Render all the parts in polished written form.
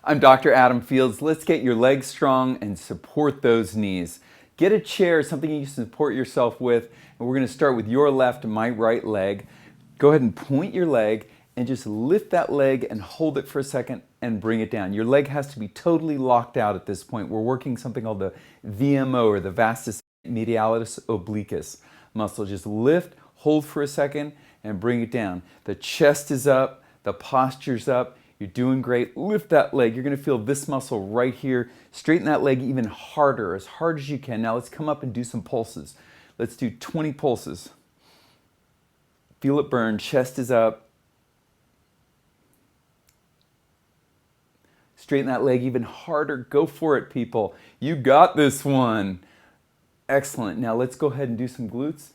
I'm Dr. Adam Fields. Let's get your legs strong and support those knees. Get a chair, something you can support yourself with, and we're going to start with your left and my right leg. Go ahead and point your leg and just lift that leg and hold it for a second and bring it down. Your leg has to be totally locked out at this point. We're working something called the VMO, or the vastus medialis obliquus muscle. Just lift, hold for a second, and bring it down. The chest is up, the posture's up. You're doing great. Lift that leg. You're going to feel this muscle right here. Straighten that leg even harder, as hard as you can. Now let's come up and do some pulses. Let's do 20 pulses. Feel it burn. Chest is up. Straighten that leg even harder. Go for it, people. You got this one. Excellent. Now let's go ahead and do some glutes.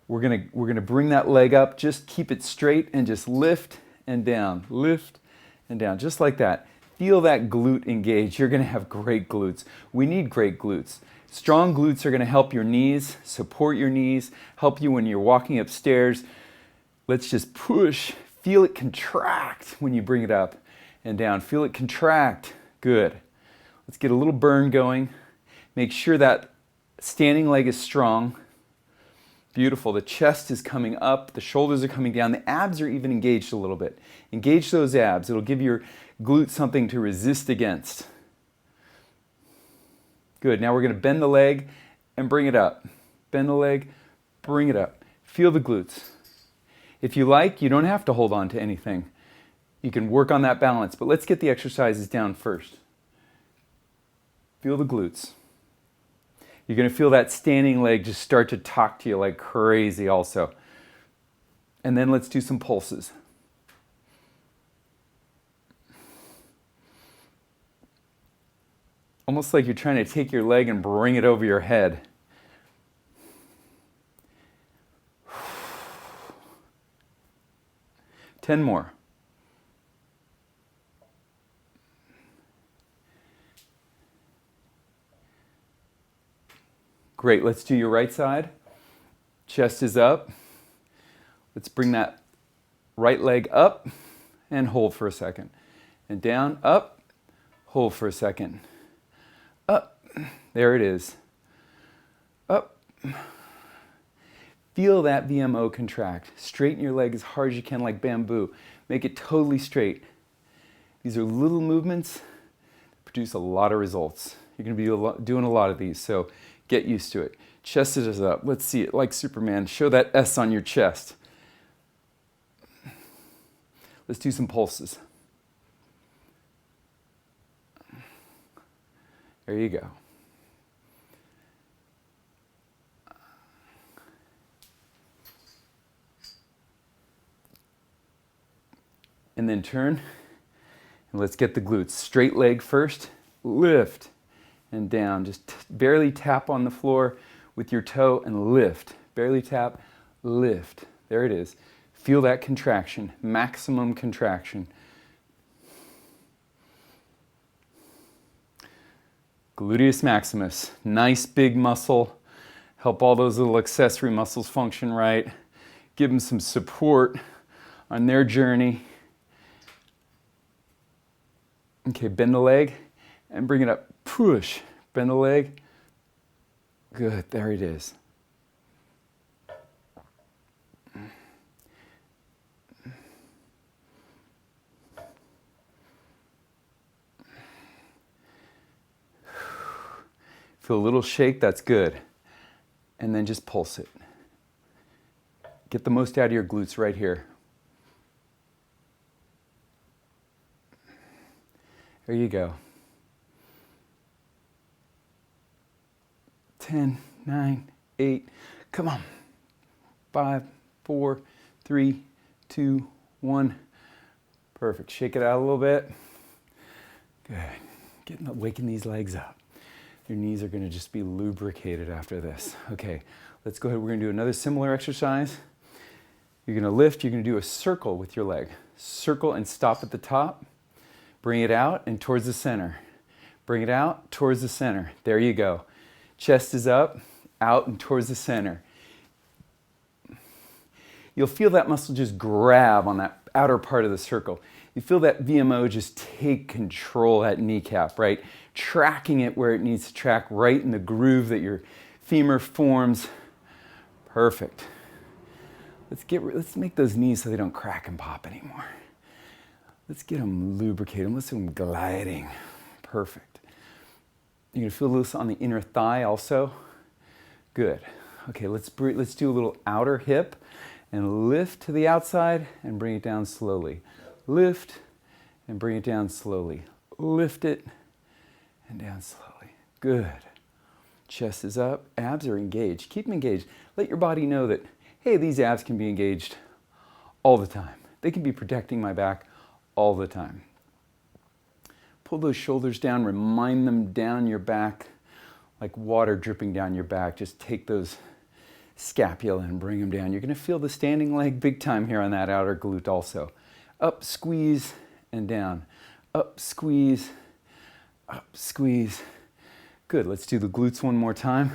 We're gonna bring that leg up. Just keep it straight and just lift and down. Lift and down, just like that. Feel that glute engage. You're gonna have great glutes. We need great glutes. Strong glutes are gonna help your knees, support your knees, help you when you're walking upstairs. Let's just push. Feel it contract when you bring it up and down. Feel it contract. Good. Let's get a little burn going. Make sure that standing leg is strong. Beautiful. The chest is coming up. The shoulders are coming down. The abs are even engaged a little bit. Engage those abs. It'll give your glutes something to resist against. Good. Now we're going to bend the leg and bring it up. Bend the leg, bring it up. Feel the glutes. If you like, you don't have to hold on to anything. You can work on that balance, but let's get the exercises down first. Feel the glutes. You're going to feel that standing leg just start to talk to you like crazy also. And then let's do some pulses. Almost like you're trying to take your leg and bring it over your head. Ten more. Great, let's do your right side. Chest is up. Let's bring that right leg up and hold for a second. And down, up, hold for a second. Up, there it is. Up. Feel that VMO contract. Straighten your leg as hard as you can like bamboo. Make it totally straight. These are little movements that produce a lot of results. You're going to be doing a lot of these, so get used to it. Chest is up. Let's see it like Superman. Show that S on your chest. Let's do some pulses. There you go. And then turn. And let's get the glutes. Straight leg first. Lift and down. Just barely tap on the floor with your toe and lift. Barely tap, lift. There it is. Feel that contraction, maximum contraction. Gluteus maximus, nice big muscle. Help all those little accessory muscles function right. Give them some support on their journey. Okay, bend the leg and bring it up. Push. Bend the leg. Good. There it is. Feel a little shake. That's good. And then just pulse it. Get the most out of your glutes right here. There you go. 10, 9, 8, come on. 5, 4, 3, 2, 1. Perfect. Shake it out a little bit. Good. Waking these legs up. Your knees are going to just be lubricated after this. Okay, let's go ahead. We're going to do another similar exercise. You're going to lift. You're going to do a circle with your leg. Circle and stop at the top. Bring it out and towards the center. Bring it out towards the center. There you go. Chest is up, out and towards the center. You'll feel that muscle just grab on that outer part of the circle. You feel that VMO just take control of that kneecap, right? Tracking it where it needs to track, right in the groove that your femur forms. Perfect. Let's make those knees so they don't crack and pop anymore. Let's get them lubricated. Let's do them gliding. Perfect. You're gonna feel loose on the inner thigh also. Good. Okay, let's do a little outer hip and lift to the outside and bring it down slowly. Lift and bring it down slowly. Lift it and down slowly. Good. Chest is up, abs are engaged. Keep them engaged. Let your body know that, hey, these abs can be engaged all the time. They can be protecting my back all the time. Pull those shoulders down, remind them down your back, like water dripping down your back. Just take those scapula and bring them down. You're gonna feel the standing leg big time here on that outer glute also. Up, squeeze, and down. Up, squeeze, up, squeeze. Good, let's do the glutes one more time.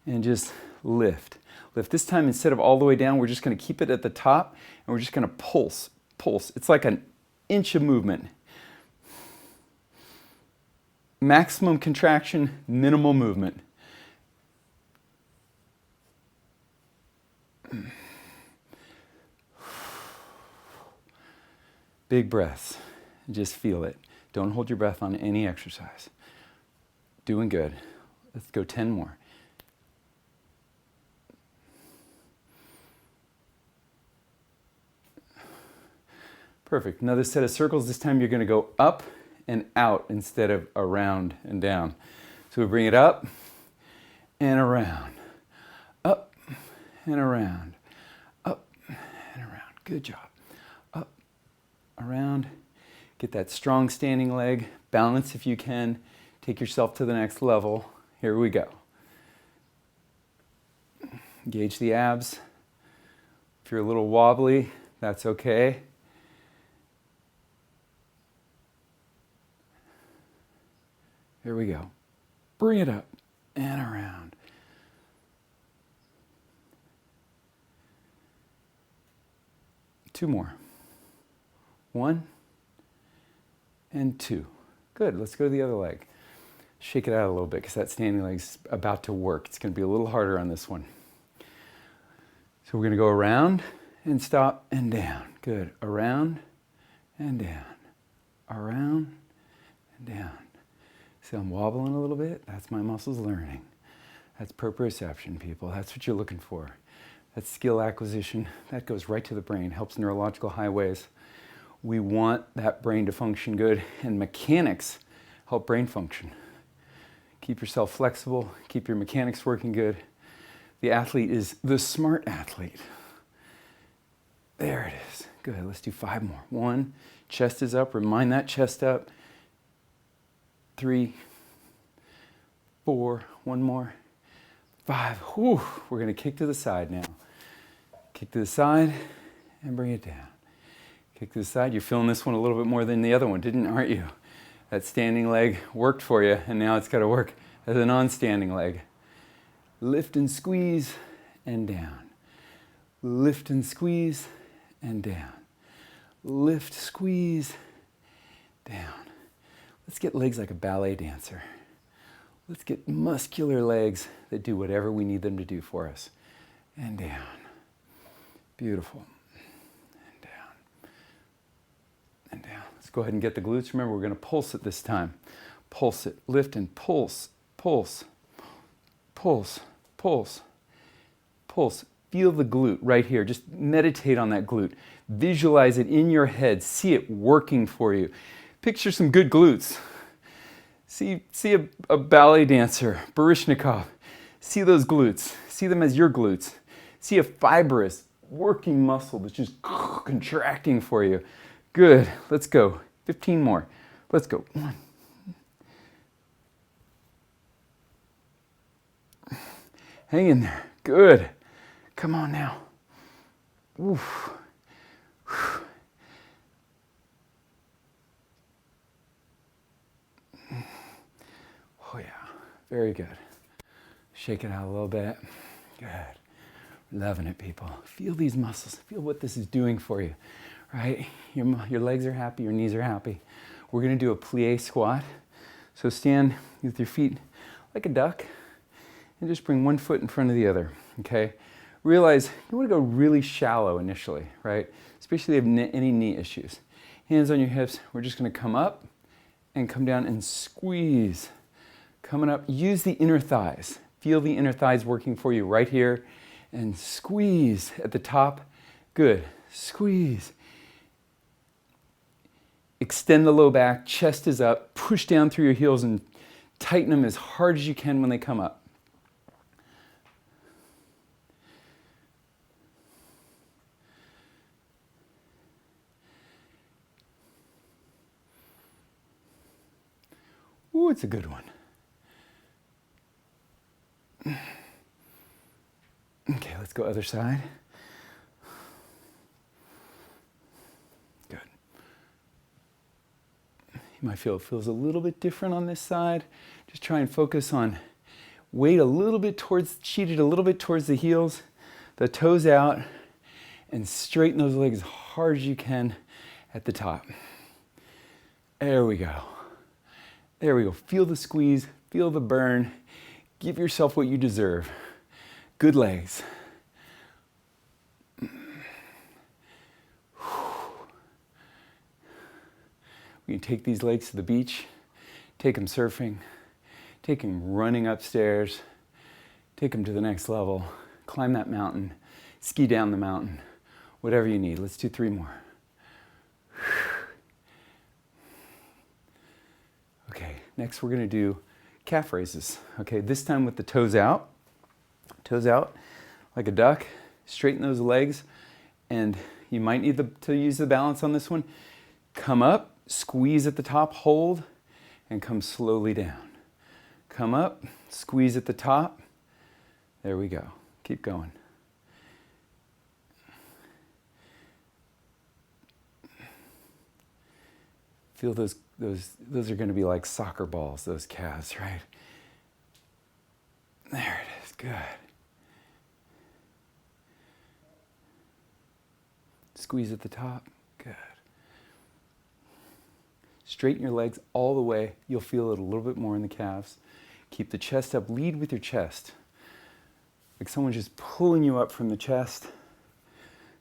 And just lift. Lift. This time, instead of all the way down, we're just gonna keep it at the top, and we're just gonna pulse. It's like an inch of movement. Maximum contraction, minimal movement. Big breaths. Just feel it. Don't hold your breath on any exercise. Doing good. Let's go 10 more. Perfect. Another set of circles. This time you're going to go up and out instead of around and down. So we bring it up and around. Up and around. Up and around. Good job. Up, around. Get that strong standing leg. Balance if you can. Take yourself to the next level. Here we go. Engage the abs. If you're a little wobbly, that's okay. Here we go. Bring it up and around. Two more. 1 and 2. Good. Let's go to the other leg. Shake it out a little bit because that standing leg's about to work. It's going to be a little harder on this one. So we're going to go around and stop and down. Good. Around and down. Around and down. See, I'm wobbling a little bit. That's my muscles learning. That's proprioception, people. That's what you're looking for. That's skill acquisition. That goes right to the brain, helps neurological highways. We want that brain to function good, and mechanics help brain function. Keep yourself flexible, keep your mechanics working good. The athlete is the smart athlete. There it is. Good, let's do 5 more. 1, chest is up, remind that chest up. 3, 4, 1 more. 5, whew, we're gonna kick to the side now. Kick to the side and bring it down. Kick to the side. You're feeling this one a little bit more than the other one, aren't you? That standing leg worked for you, and now it's got to work as a non-standing leg. Lift and squeeze and down. Lift and squeeze and down. Lift, squeeze, down. Let's get legs like a ballet dancer. Let's get muscular legs that do whatever we need them to do for us. And down. Beautiful. And down. And down. Let's go ahead and get the glutes. Remember, we're going to pulse it this time. Pulse it. Lift and pulse. Pulse. Pulse. Pulse. Pulse. Feel the glute right here. Just meditate on that glute. Visualize it in your head. See it working for you. Picture some good glutes. See a ballet dancer, Baryshnikov. See those glutes. See them as your glutes. See a fibrous, working muscle that's just contracting for you. Good. Let's go. 15 more. Let's go. 1. Hang in there. Good. Come on now. Oof. Oh yeah, very good. Shake it out a little bit. Good. Loving it, people. Feel these muscles. Feel what this is doing for you. right? Your legs are happy, your knees are happy. We're gonna do a plie squat. So stand with your feet like a duck and just bring one foot in front of the other, okay? Realize you wanna go really shallow initially, right? Especially if you have any knee issues. Hands on your hips, we're just gonna come up and come down and squeeze. Coming up, use the inner thighs. Feel the inner thighs working for you right here. And squeeze at the top. Good, squeeze. Extend the low back, chest is up, push down through your heels and tighten them as hard as you can when they come up. Ooh, it's a good one. Okay, let's go other side. Good. You might feel it feels a little bit different on this side. Just try and focus on weight a little bit towards, cheated a little bit towards the heels, the toes out, and straighten those legs as hard as you can at the top. There we go. There we go. Feel the squeeze, feel the burn. Give yourself what you deserve. Good legs. We can take these legs to the beach, take them surfing, take them running upstairs, take them to the next level, climb that mountain, ski down the mountain, whatever you need. Let's do 3 more. Okay, next we're gonna do calf raises. Okay, this time with the toes out like a duck. Straighten those legs, and you might need to use the balance on this one. Come up, squeeze at the top, hold, and come slowly down. Come up, squeeze at the top. There we go. Keep going. Feel those are going to be like soccer balls, those calves, right? There it is. Good. Squeeze at the top. Good. Straighten your legs all the way. You'll feel it a little bit more in the calves. Keep the chest up. Lead with your chest. Like someone's just pulling you up from the chest.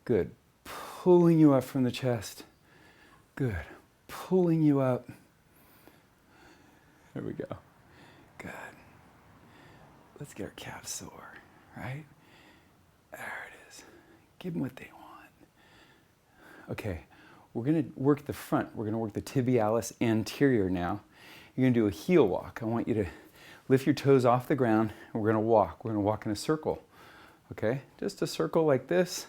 Good. Pulling you up from the chest. Good. Pulling you up. There we go. Good. Let's get our calves sore, right? There it is. Give them what they want. Okay, we're gonna work the front. We're gonna work the tibialis anterior now. You're gonna do a heel walk. I want you to lift your toes off the ground, and we're gonna walk. We're gonna walk in a circle, okay? Just a circle like this.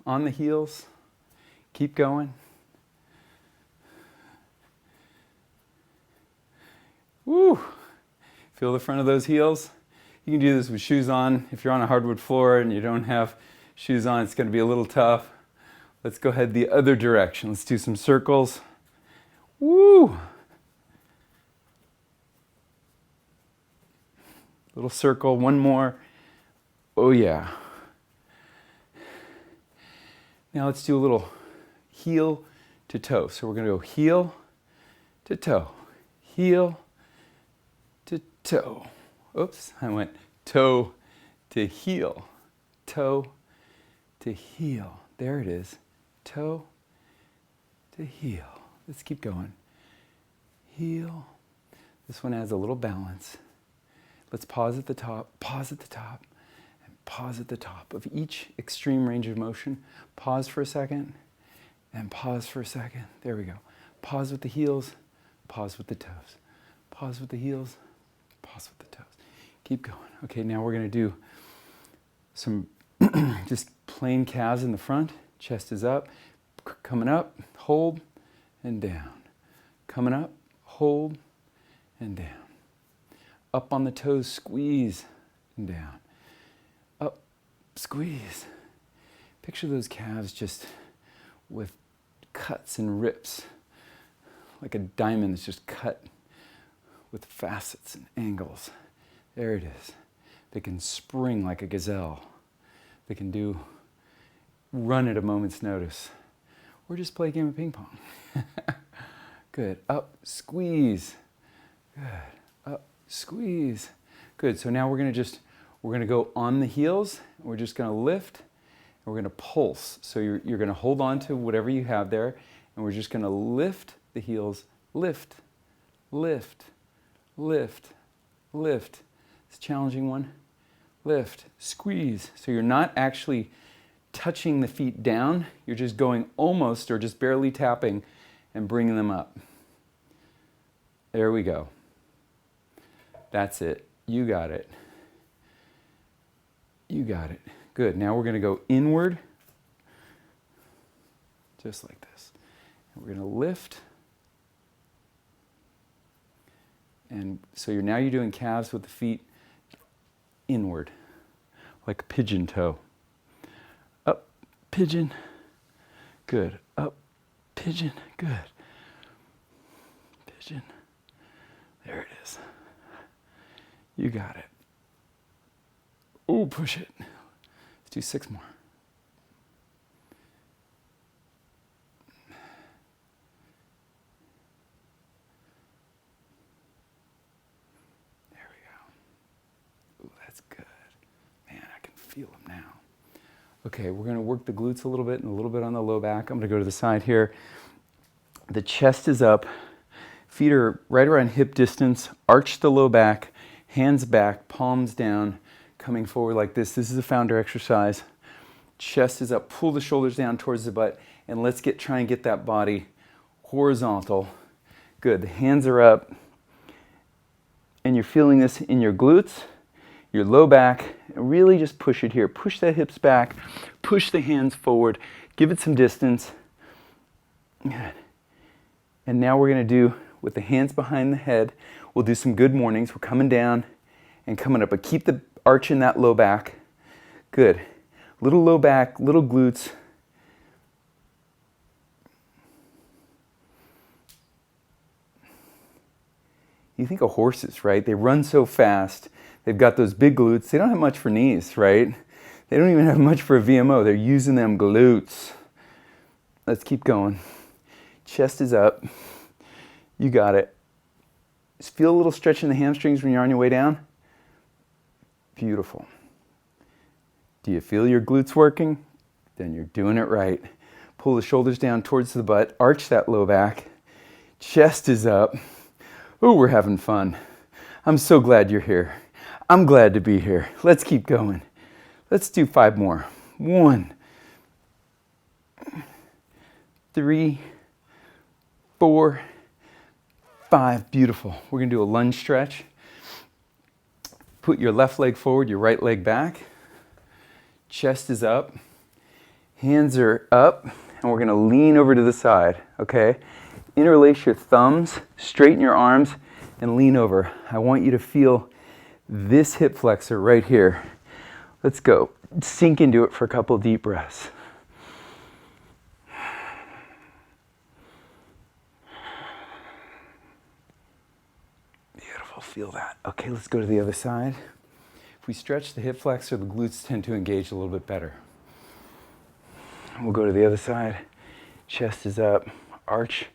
On the heels. Keep going. Woo! Feel the front of those heels. You can do this with shoes on. If you're on a hardwood floor and you don't have shoes on, it's going to be a little tough. Let's go ahead the other direction. Let's do some circles. Woo! Little circle, one more. Oh yeah. Now let's do a little heel to toe. So we're going to go heel to toe, heel to toe. Oops, I went toe to heel, toe to heel. There it is, toe to heel. Let's keep going. Heel. This one has a little balance. Let's pause at the top, and pause at the top of each extreme range of motion. Pause for a second, and pause for a second. There we go. Pause with the heels, pause with the toes. Pause with the heels, pause with the toes. Keep going. Okay, now we're going to do some just plain calves in the front. Chest is up, coming up, hold, and down. Coming up, hold, and down. Up on the toes, squeeze, and down. Up, squeeze. Picture those calves just with cuts and rips, like a diamond that's just cut with facets and angles. There it is. They can spring like a gazelle. They can do run at a moment's notice. Or just play a game of ping pong. Good. Up, squeeze. Good. Up, squeeze. Good. So now we're going to go on the heels. We're just going to lift. And we're going to pulse. So you're going to hold on to whatever you have there. And we're just going to lift the heels. Lift, lift, lift, lift. It's a challenging one. Lift, squeeze. So you're not actually touching the feet down. You're just going almost or just barely tapping and bringing them up. There we go. That's it. You got it. You got it. Good. Now we're going to go inward, just like this. And we're going to lift. And so now you're doing calves with the feet inward, like a pigeon toe. Up, pigeon. Good. Up, pigeon. Good. Pigeon. There it is. You got it. Oh, push it. Let's do 6 more. There we go. Ooh, that's good. Man, I can feel them now. Okay, we're going to work the glutes a little bit and a little bit on the low back. I'm going to go to the side here. The chest is up. Feet are right around hip distance. Arch the low back. Hands back, palms down, coming forward like this. This is a founder exercise. Chest is up. Pull the shoulders down towards the butt. And let's try and get that body horizontal. Good. The hands are up. And you're feeling this in your glutes, your low back. And really just push it here. Push the hips back. Push the hands forward. Give it some distance. Good. And now we're going to do, with the hands behind the head, we'll do some good mornings. We're coming down and coming up, but keep the arch in that low back. Good. Little low back, little glutes. You think of horses, right? They run so fast. They've got those big glutes. They don't have much for knees, right? They don't even have much for a VMO. They're using them glutes. Let's keep going. Chest is up. You got it. Just feel a little stretch in the hamstrings when you're on your way down. Beautiful. Do you feel your glutes working? Then you're doing it right. Pull the shoulders down towards the butt. Arch that low back. Chest is up. Ooh, we're having fun. I'm so glad you're here. I'm glad to be here. Let's keep going. Let's do 5 more. 1, 3, 4, 5. Beautiful. We're going to do a lunge stretch. Put your left leg forward, your right leg back. Chest is up. Hands are up. And we're going to lean over to the side, okay? Interlace your thumbs, straighten your arms, and lean over. I want you to feel this hip flexor right here. Let's go. Sink into it for a couple deep breaths. Beautiful. Feel that. Okay, let's go to the other side. If we stretch the hip flexor, the glutes tend to engage a little bit better. We'll go to the other side. Chest is up. Arch.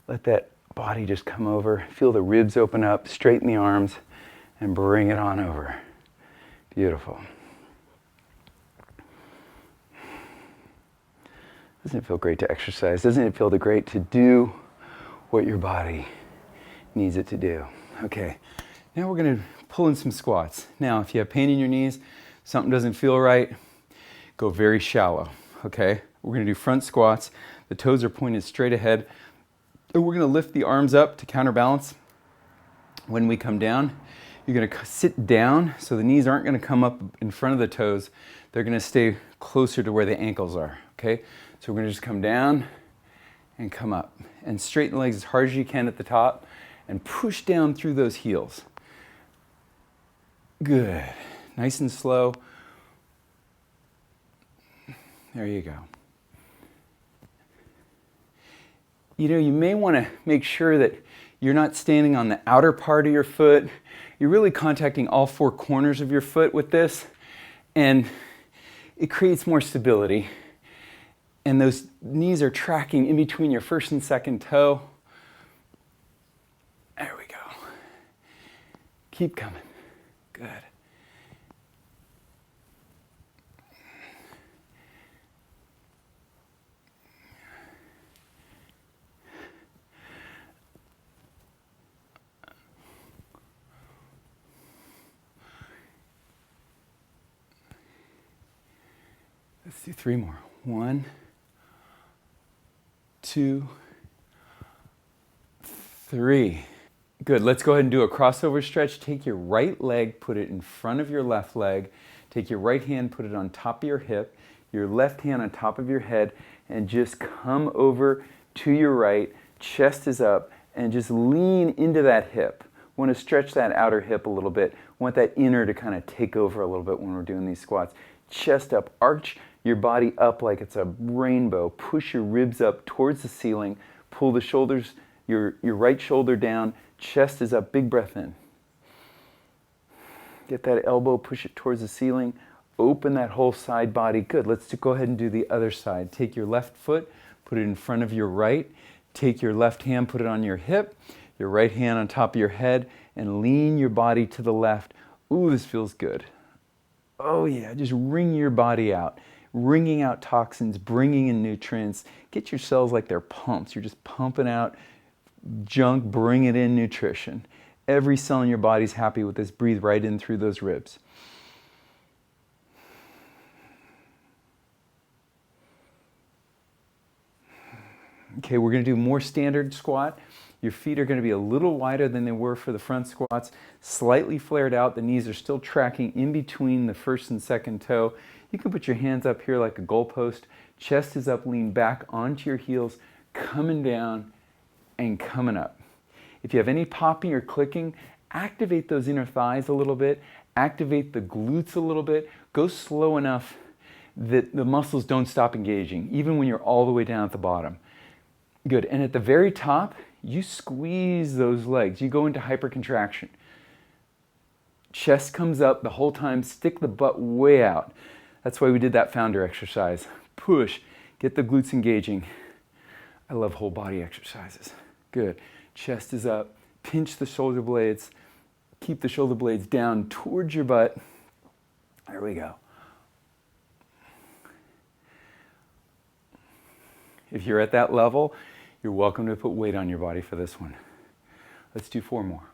Let that body just come over. Feel the ribs open up. Straighten the arms and bring it on over. Beautiful. Doesn't it feel great to exercise? Doesn't it feel great to do what your body needs it to do? Okay, now we're going to pull in some squats. Now, if you have pain in your knees, something doesn't feel right, go very shallow, okay? We're going to do front squats. The toes are pointed straight ahead. And we're going to lift the arms up to counterbalance. When we come down, you're going to sit down, so the knees aren't going to come up in front of the toes. They're going to stay closer to where the ankles are, okay? So we're going to just come down and come up. And straighten the legs as hard as you can at the top and push down through those heels. Good. Nice and slow. There you go. You know, you may want to make sure that you're not standing on the outer part of your foot. You're really contacting all 4 corners of your foot with this, and it creates more stability. And those knees are tracking in between your first and second toe. There we go. Keep coming. Good. Let's do 3 more. 1, 2, 3. Good. Let's go ahead and do a crossover stretch. Take your right leg, put it in front of your left leg. Take your right hand, put it on top of your hip, your left hand on top of your head, and just come over to your right. Chest is up, and just lean into that hip. Want to stretch that outer hip a little bit. Want that inner to kind of take over a little bit when we're doing these squats. Chest up, arch your body up like it's a rainbow. Push your ribs up towards the ceiling. Pull the shoulders, your right shoulder down. Chest is up, big breath in. Get that elbow, push it towards the ceiling. Open that whole side body. Good, let's go ahead and do the other side. Take your left foot, put it in front of your right. Take your left hand, put it on your hip. Your right hand on top of your head, and lean your body to the left. Ooh, this feels good. Oh yeah, just wring your body out. Wringing out toxins, bringing in nutrients. Get your cells like they're pumps. You're just pumping out junk, bringing in nutrition. Every cell in your body's happy with this. Breathe right in through those ribs. Okay, we're going to do more standard squat. Your feet are going to be a little wider than they were for the front squats, slightly flared out. The knees are still tracking in between the first and second toe. You can put your hands up here like a goalpost. Chest is up, lean back onto your heels, coming down and coming up. If you have any popping or clicking, activate those inner thighs a little bit, activate the glutes a little bit. Go slow enough that the muscles don't stop engaging, even when you're all the way down at the bottom. Good, and at the very top, you squeeze those legs. You go into hypercontraction. Chest comes up the whole time, stick the butt way out. That's why we did that founder exercise. Push, get the glutes engaging. I love whole body exercises. Good, chest is up, pinch the shoulder blades, keep the shoulder blades down towards your butt. There we go. If you're at that level, you're welcome to put weight on your body for this one. Let's do 4 more.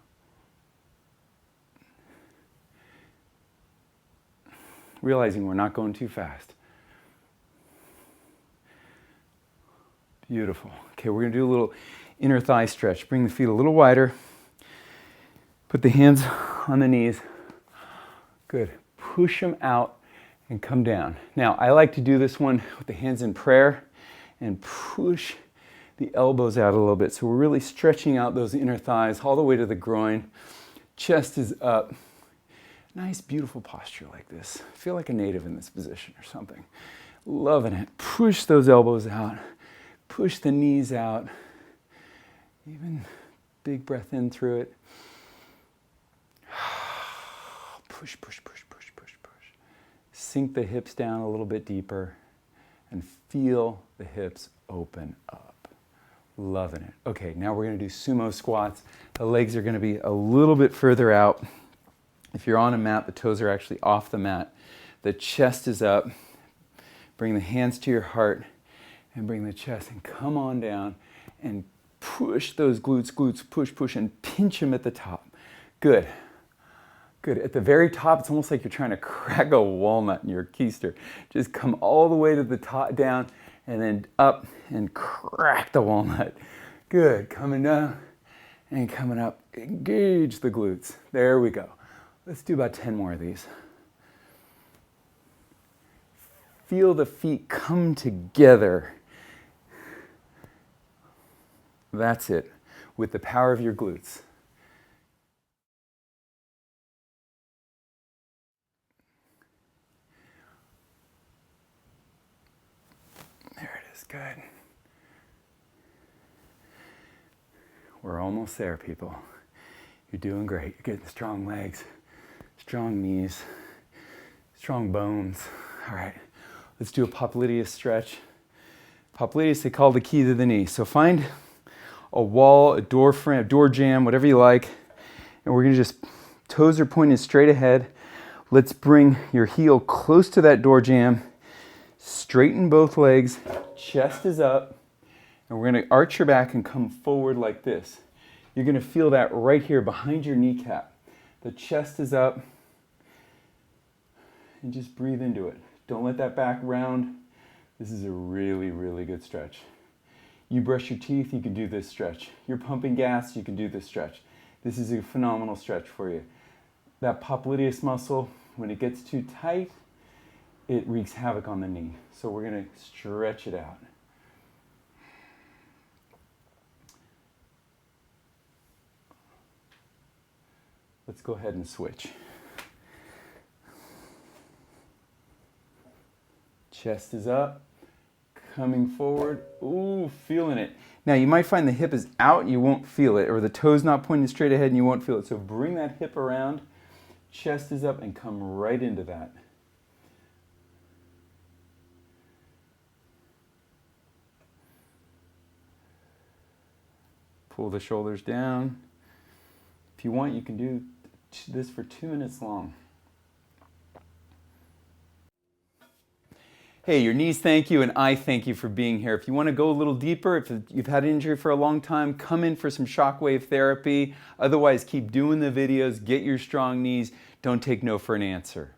Realizing we're not going too fast. Beautiful. Okay, we're going to do a little inner thigh stretch. Bring the feet a little wider. Put the hands on the knees. Good. Push them out and come down. Now, I like to do this one with the hands in prayer and push the elbows out a little bit. So we're really stretching out those inner thighs all the way to the groin. Chest is up. Nice, beautiful posture like this. Feel like a native in this position or something. Loving it. Push those elbows out. Push the knees out. Even big breath in through it. Push, push, push, push, push, push. Sink the hips down a little bit deeper and feel the hips open up. Loving it. Okay, now we're going to do sumo squats. The legs are going to be a little bit further out. If you're on a mat, the toes are actually off the mat. The chest is up. Bring the hands to your heart and bring the chest and come on down and push those glutes, push, push, and pinch them at the top. Good. Good. At the very top, it's almost like you're trying to crack a walnut in your keister. Just come all the way to the top, down, and then up and crack the walnut. Good. Coming down and coming up. Engage the glutes. There we go. Let's do about 10 more of these. Feel the feet come together. That's it. With the power of your glutes. There it is. Good. We're almost there, people. You're doing great. You're getting strong legs, strong knees, strong bones. All right. Let's do a Popliteal stretch. Popliteus, they call the key to the knee. So find a wall, a door frame, a door jamb, whatever you like. And we're gonna just, toes are pointed straight ahead. Let's bring your heel close to that door jamb. Straighten both legs, chest is up. And we're gonna arch your back and come forward like this. You're gonna feel that right here behind your kneecap. The chest is up. And just breathe into it. Don't let that back round. This is a really, really good stretch. You brush your teeth, you can do this stretch. You're pumping gas, you can do this stretch. This is a phenomenal stretch for you. That popliteus muscle, when it gets too tight, it wreaks havoc on the knee. So we're gonna stretch it out. Let's go ahead and switch. Chest is up, coming forward. Ooh, feeling it. Now you might find the hip is out and you won't feel it, or the toe's not pointing straight ahead and you won't feel it. So bring that hip around, chest is up, and come right into that. Pull the shoulders down. If you want, you can do this for 2 minutes long. Hey, your knees thank you and I thank you for being here. If you want to go a little deeper, if you've had an injury for a long time, come in for some shockwave therapy. Otherwise, keep doing the videos, get your strong knees. Don't take no for an answer.